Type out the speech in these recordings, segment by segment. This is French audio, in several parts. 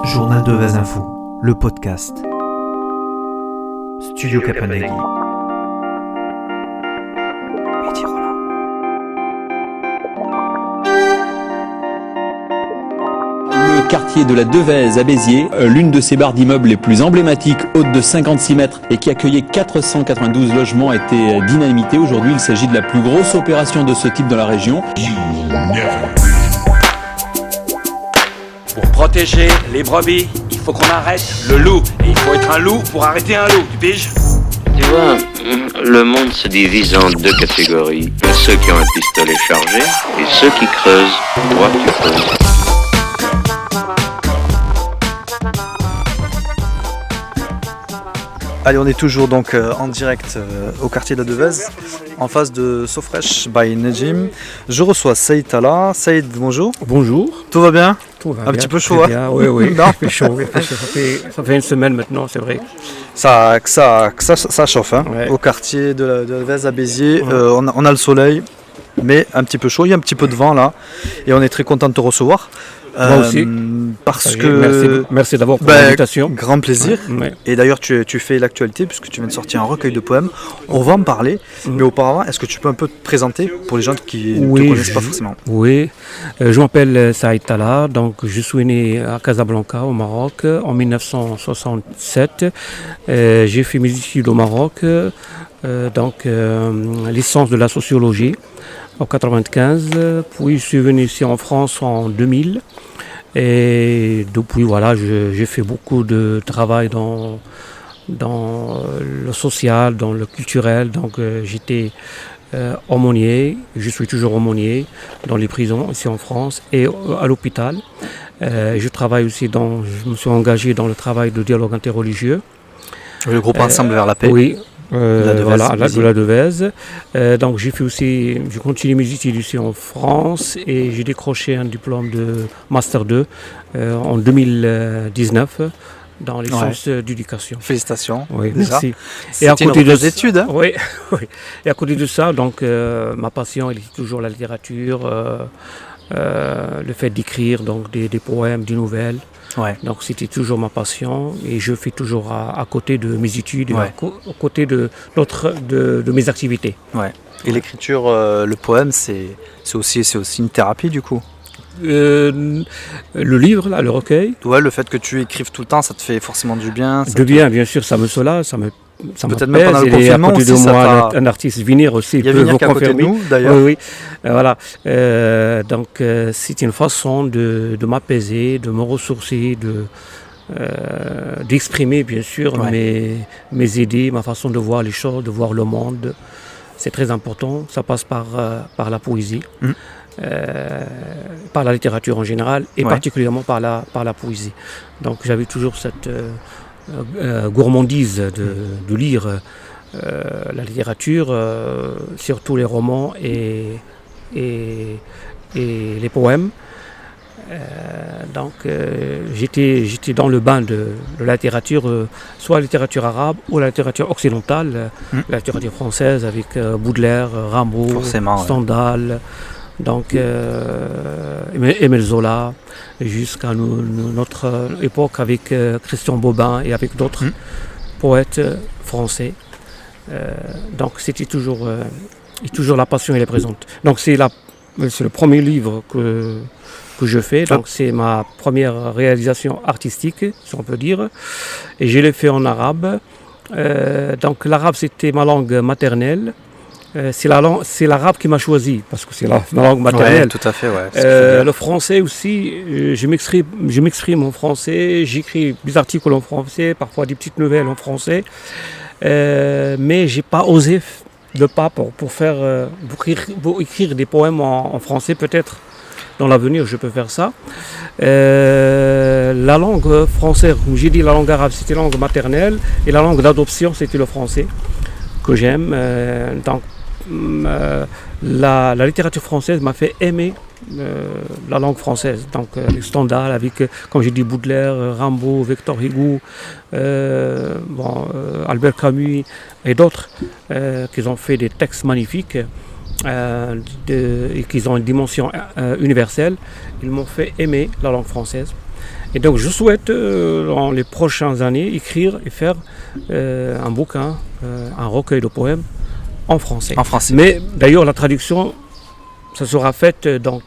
Journal de Vez Info, le podcast. Studio Capanaghi. Mehdi Roland. Le quartier de la Devèze à Béziers, l'une de ces barres d'immeubles les plus emblématiques, haute de 56 mètres et qui accueillait 492 logements, a été dynamitée. Aujourd'hui, il s'agit de la plus grosse opération de ce type dans la région. Pour protéger les brebis, il faut qu'on arrête le loup. Et il faut être un loup pour arrêter un loup, tu piges ? Tu vois, le monde se divise en deux catégories. Il y a ceux qui ont un pistolet chargé et ceux qui creusent. Toi, tu creuses. Allez, on est toujours donc en direct au quartier de la Devèze, en face de So-Fresh by Nejim. Je reçois Saïd Talla. Saïd, bonjour. Bonjour. Tout va bien? Tout va Un bien, petit peu chaud, hein? Oui, Non. il fait chaud. Ça fait une semaine maintenant, c'est vrai. Ça chauffe, hein? Ouais. Au quartier de la Devèze à Béziers. On a le soleil, mais un petit peu chaud. Il y a un petit peu de vent là, et on est très content de te recevoir. Moi aussi. Parce que merci d'abord pour l'invitation. Grand plaisir. Ouais. Et d'ailleurs, tu fais l'actualité puisque tu viens de sortir un recueil de poèmes. On va en parler. Mais auparavant, est-ce que tu peux un peu te présenter pour les gens qui ne te connaissent pas forcément? Oui, je m'appelle Saïd Talla, donc je suis né à Casablanca au Maroc en 1967. J'ai fait mes études au Maroc, licence de la sociologie en 1995, puis je suis venu ici en France en 2000. Et depuis, voilà, j'ai fait beaucoup de travail dans le social, dans le culturel. Donc j'étais aumônier, je suis toujours aumônier dans les prisons ici en France et à l'hôpital. Je travaille aussi je me suis engagé dans le travail de dialogue interreligieux. Le groupe Ensemble vers la paix. Oui. de la Devèze. Donc j'ai continué mes études ici en France et j'ai décroché un diplôme de Master 2 en 2019 dans les sciences d'éducation. Félicitations. Oui, déjà. merci. C'était une reprise d'études, hein? Oui, oui. Et à côté de ça, donc ma passion, elle est toujours la littérature, le fait d'écrire donc des poèmes, des nouvelles. Ouais. Donc c'était toujours ma passion et je fais toujours à côté de mes études, Ouais. à côté de mes activités. Ouais. Et l'écriture, le poème, c'est aussi une thérapie du coup. Le livre, là, le recueil. Ouais, le fait que tu écrives tout le temps, ça te fait forcément du bien. Bien sûr, ça me soulage, ça peut-être me même pendant le confinement à côté de aussi, moi, un artiste Vinir aussi. Il y a Vinir qui est à côté de nous, d'ailleurs. Oui. Voilà. Donc, c'est une façon de m'apaiser, de me ressourcer, d'exprimer, bien sûr, mes idées, ma façon de voir les choses, de voir le monde. C'est très important. Ça passe par la poésie, par la littérature en général, et particulièrement par la poésie. Donc, j'avais toujours cette gourmandise de lire la littérature, surtout les romans et les poèmes. Donc j'étais dans le bain de la littérature, soit la littérature arabe ou la littérature occidentale, la littérature française avec Baudelaire, Rimbaud, Stendhal, donc Émile Zola, jusqu'à notre époque avec Christian Bobin et avec d'autres poètes français. Donc c'était toujours la passion, elle est présente. Donc c'est le premier livre que je fais, donc c'est ma première réalisation artistique, si on peut dire, et je l'ai fait en arabe. Donc l'arabe c'était ma langue maternelle. C'est l'arabe qui m'a choisi, parce que c'est ma langue maternelle. Ouais, tout à fait, ouais. Le français aussi, je m'exprime en français, j'écris des articles en français, parfois des petites nouvelles en français, mais j'ai pas osé le pas pour écrire des poèmes en français. Peut-être dans l'avenir je peux faire ça. La langue française, comme j'ai dit, la langue arabe c'était la langue maternelle, et la langue d'adoption c'était le français que j'aime. Donc la littérature française m'a fait aimer la langue française. Donc avec Stendhal, avec, comme j'ai dit, Baudelaire, Rimbaud, Victor Hugo, Albert Camus et d'autres qui ont fait des textes magnifiques et qui ont une dimension universelle. Ils m'ont fait aimer la langue française. Et donc je souhaite dans les prochaines années écrire et faire un bouquin, un recueil de poèmes en français. En français. Mais d'ailleurs la traduction, ça sera faite dans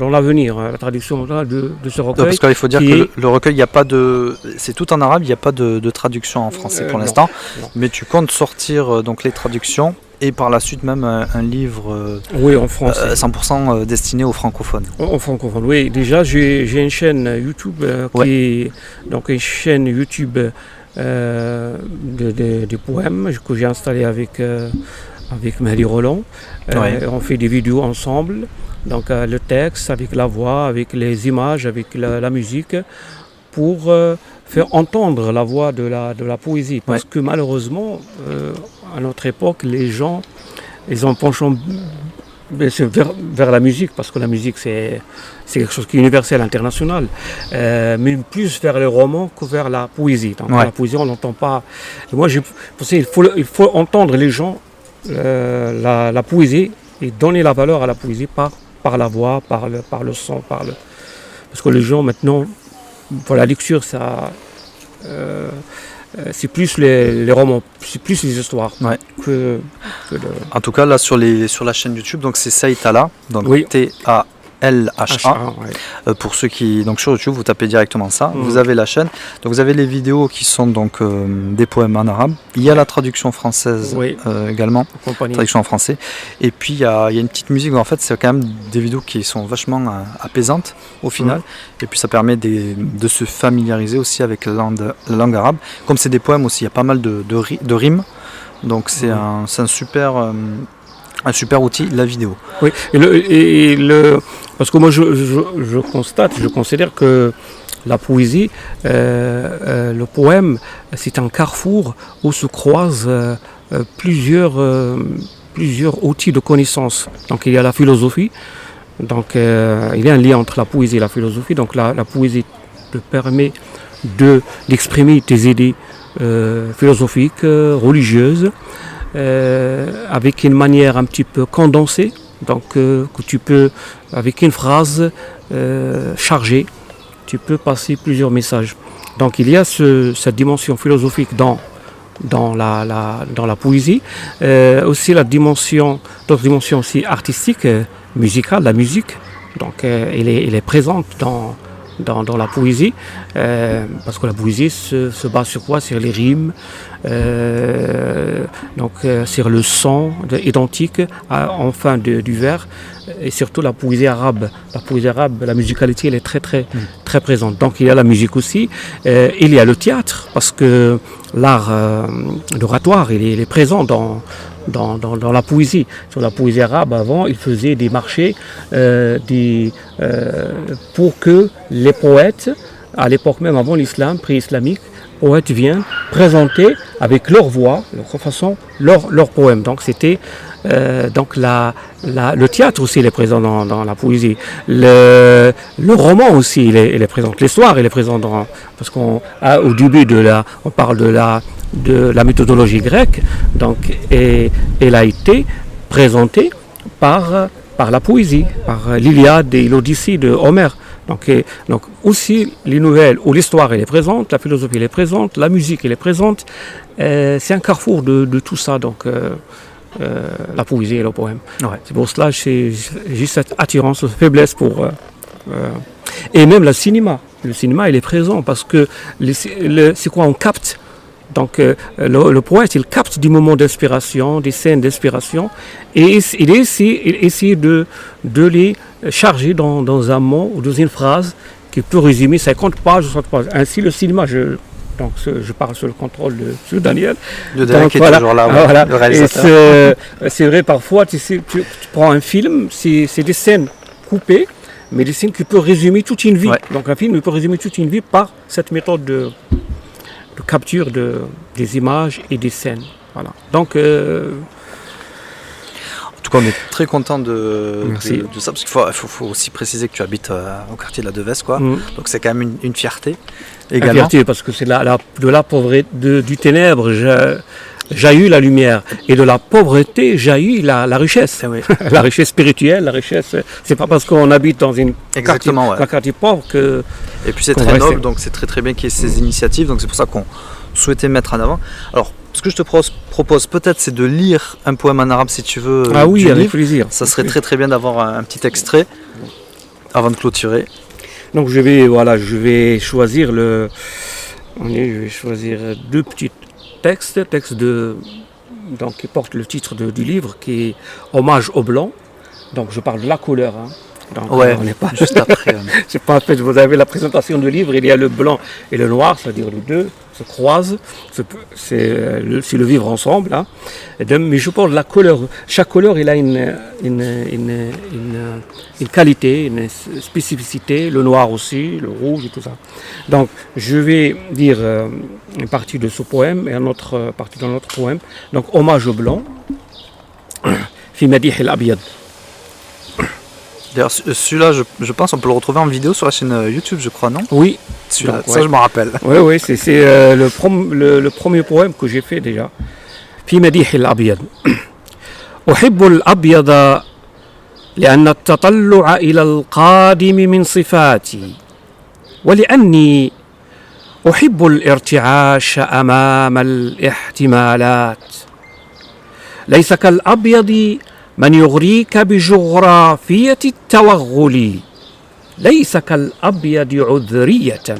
l'avenir, la traduction de ce recueil. Parce qu'il faut dire que le recueil, il n'y a pas de, c'est tout en arabe, il n'y a pas de traduction en français pour l'instant. Non. Mais tu comptes sortir donc les traductions et par la suite même un livre oui, en français. 100% destiné aux francophones. En francophone, oui. Déjà, j'ai une chaîne YouTube qui est donc une chaîne YouTube des poèmes que j'ai installée avec Mehdi Roland. On fait des vidéos ensemble, donc le texte, avec la voix, avec les images, avec la musique, pour faire entendre la voix de la poésie. Parce que malheureusement, à notre époque, les gens, ils ont penchant vers la musique, parce que la musique c'est quelque chose qui est universel, international, mais plus vers le roman que vers la poésie. Donc la poésie, on n'entend pas. Et moi, j'ai pensé il faut entendre les gens, la poésie, et donner la valeur à la poésie par la voix, par le son, parce que les gens maintenant, pour la lecture, ça, c'est plus les romans, c'est plus les histoires que En tout cas, là sur la chaîne YouTube, donc c'est Saïtala, donc TALHA. Pour ceux qui, donc sur YouTube, vous tapez directement ça. Vous avez la chaîne. Donc vous avez les vidéos qui sont donc des poèmes en arabe. Il y a la traduction française également, traduction en français. Et puis il y a une petite musique. En fait, c'est quand même des vidéos qui sont vachement apaisantes au final. Et puis ça permet de se familiariser aussi avec la langue arabe. Comme c'est des poèmes aussi, il y a pas mal de rimes. Donc c'est un super outil, la vidéo. Oui, parce que moi je considère que la poésie, le poème, c'est un carrefour où se croisent plusieurs outils de connaissance. Donc il y a la philosophie, donc il y a un lien entre la poésie et la philosophie. Donc la poésie te permet d'exprimer tes idées philosophiques, religieuses, avec une manière un petit peu condensée, donc que tu peux, avec une phrase chargée, tu peux passer plusieurs messages. Donc il y a cette dimension philosophique dans la poésie, aussi d'autres dimensions aussi artistiques, musicales, la musique, donc elle est présente dans la poésie, parce que la poésie se base sur quoi? Sur les rimes, sur le son identique en fin du vers, et surtout la poésie arabe. La poésie arabe, la musicalité, elle est très très très présente. Donc il y a la musique aussi, il y a le théâtre, parce que l'art d'oratoire, il est présent dans la poésie. Sur la poésie arabe, avant, ils faisaient des marchés pour que les poètes, à l'époque même avant l'islam, pré-islamique, poètes viennent présenter avec leur voix, leur façon, leurs poèmes. Donc c'était le théâtre aussi, il est présent dans la poésie. Le roman aussi, il est présent. L'histoire, il est présent parce qu'au début on parle de la méthodologie grecque, donc, et elle a été présentée par la poésie, par l'Iliade et l'Odyssée de Homère. Donc aussi les nouvelles où l'histoire elle est présente, la philosophie elle est présente, la musique elle est présente. C'est un carrefour de tout ça, donc la poésie et le poème. C'est pour cela que j'ai cette attirance, cette faiblesse pour... et même le cinéma il est présent, parce que c'est quoi, on capte. Donc le poète, il capte des moments d'inspiration, des scènes d'inspiration, et il essaie de les charger dans un mot ou dans une phrase qui peut résumer 50 pages ou 60 pages. Ainsi, le cinéma, je parle sous le contrôle de Daniel. Daniel qui est toujours là, le réalisateur. C'est vrai, parfois, tu prends un film, c'est des scènes coupées, mais des scènes qui peuvent résumer toute une vie. Donc un film, il peut résumer toute une vie par cette méthode de capture des images et des scènes. Voilà. Donc, en tout cas, on est très content de ça, parce qu'il faut aussi préciser que tu habites au quartier de la Devèze, quoi. Donc c'est quand même une fierté également. Une fierté, parce que c'est de la pauvreté, du ténèbre. jaillit la lumière. Et de la pauvreté jaillit la richesse. Oui. La richesse spirituelle, la richesse. C'est pas parce qu'on habite dans un quartier pauvre que. Et puis c'est très noble, donc c'est très très bien qu'il y ait ces initiatives. Donc c'est pour ça qu'on souhaitait mettre en avant. Alors, ce que je te propose peut-être, c'est de lire un poème en arabe si tu veux. Ah oui, avec plaisir. Ça serait très très bien d'avoir un petit extrait avant de clôturer. Donc je vais choisir deux petits textes donc qui portent le titre du livre, qui est Hommage aux Blancs. Donc je parle de la couleur. Donc, on n'est pas juste après. C'est pas en fait, vous avez la présentation du livre, il y a le blanc et le noir, c'est-à-dire les deux se croisent, c'est le vivre ensemble. Hein. Mais je parle de la couleur. Chaque couleur, il a une qualité, une spécificité, le noir aussi, le rouge et tout ça. Donc je vais dire une partie de ce poème et une autre partie dans notre poème. Donc Hommage au blanc, Fi Madih al-Abyad. D'ailleurs, celui-là, je pense, on peut le retrouver en vidéo sur la chaîne YouTube, je crois, non? Oui. Celui-là, donc, ça, je m'en rappelle. Oui, c'est le premier poème que j'ai fait déjà. في مديح الأبيض. أحب الأبيض لأن التطلع إلى القادم من صفاتي، ولأني أحب الارتعاش أمام الاحتمالات. ليس كالأبيض من يغريك بجغرافية التوغل، ليس كالأبيض عذرية،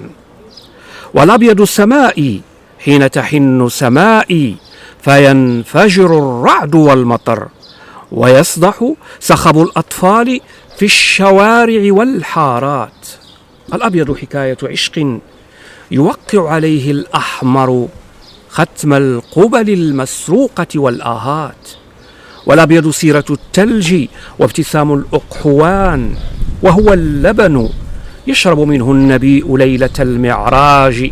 والأبيض سمائي حين تحن سمائي فينفجر الرعد والمطر ويصدح صخب الأطفال في الشوارع والحارات. الأبيض حكاية عشق يوقع عليه الأحمر ختم القبل المسروقة والآهات، والأبيض سيرة التلج وابتسام الأقحوان، وهو اللبن يشرب منه النبيء ليلة المعراج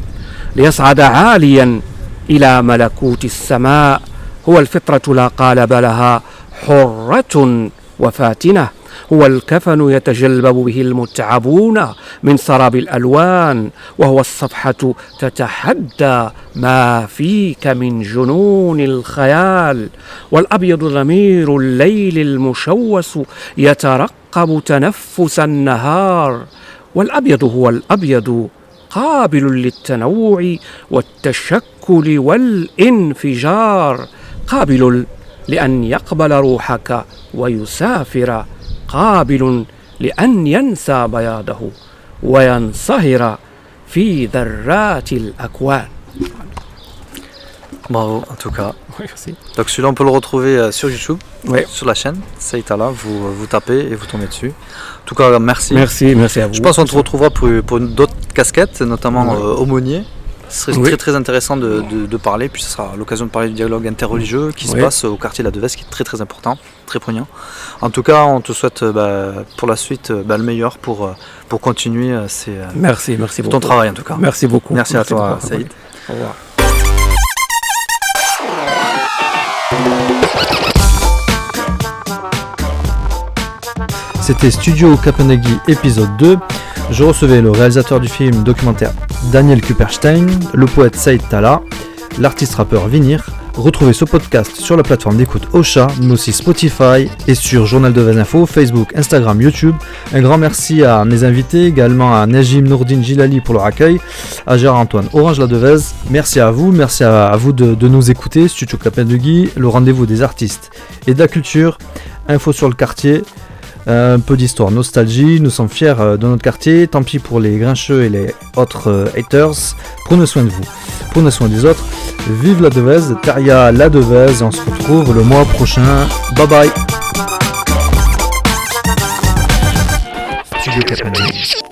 ليصعد عاليا إلى ملكوت السماء. هو الفطرة لا قالب لها حرة وفاتنة، هو الكفن يتجلبب به المتعبون من سراب الألوان، وهو الصفحة تتحدى ما فيك من جنون الخيال، والأبيض ضمير الليل المشوس يترقب تنفس النهار، والأبيض هو الأبيض قابل للتنوع والتشكل والانفجار، قابل لأن يقبل روحك ويسافر، قابل لأن ينسى بياضه وينصهر في ذرات الأكوان. Bravo, en tout cas. Oui, merci. Donc celui-là, on peut le retrouver sur YouTube, oui. Sur la chaîne Saïtala, vous tapez et vous tombez dessus. En tout cas, merci. Merci à vous. Je pense qu'on te retrouvera pour d'autres casquettes, notamment aumônier. Ce serait très très intéressant de parler, puis ce sera l'occasion de parler du dialogue interreligieux qui se passe au quartier de la Devèze, qui est très très important, très prégnant. En tout cas, on te souhaite pour la suite le meilleur pour continuer merci beaucoup. Ton travail en tout cas. Merci beaucoup. Merci à toi, Saïd. Au revoir. C'était Studio Kapanagi épisode 2. Je recevais le réalisateur du film documentaire Daniel Kupperstein, le poète Saïd Talla, l'artiste rappeur Vinir. Retrouvez ce podcast sur la plateforme d'écoute Ocha, mais aussi Spotify et sur Journal Devèze Info, Facebook, Instagram, YouTube. Un grand merci à mes invités, également à Najim Nourdine Jilali pour leur accueil, à Gérard Antoine Orange La Devèze. Merci à vous de nous écouter. Studio Kapanagi, le rendez-vous des artistes et de la culture. Info sur le quartier. Un peu d'histoire, nostalgie, nous sommes fiers de notre quartier, tant pis pour les grincheux et les autres haters, prenez soin de vous, prenez soin des autres, vive la Devèze, Taria la Devèze, on se retrouve le mois prochain, bye bye. Studio Kapanagi.